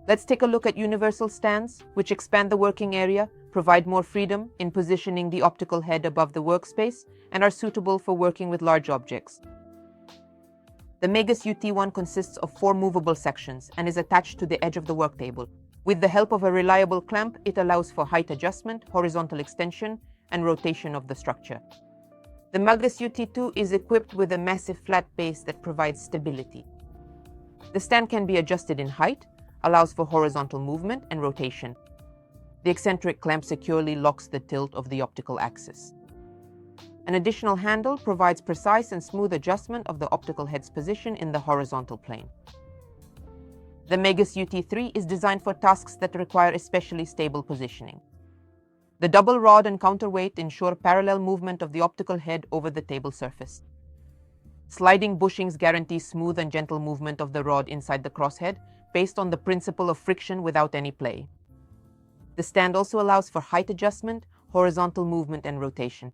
Let's take a look at universal stands, which expand the working area, provide more freedom in positioning the optical head above the workspace, and are suitable for working with large objects. The MAGUS UT1 consists of 4 movable sections and is attached to the edge of the work table. With the help of a reliable clamp, it allows for height adjustment, horizontal extension, and rotation of the structure. The MAGUS UT2 is equipped with a massive flat base that provides stability. The stand can be adjusted in height, allows for horizontal movement and rotation. The eccentric clamp securely locks the tilt of the optical axis. An additional handle provides precise and smooth adjustment of the optical head's position in the horizontal plane. The MAGUS UT3 is designed for tasks that require especially stable positioning. The double rod and counterweight ensure parallel movement of the optical head over the table surface. Sliding bushings guarantee smooth and gentle movement of the rod inside the crosshead based on the principle of friction without any play. The stand also allows for height adjustment, horizontal movement, and rotation.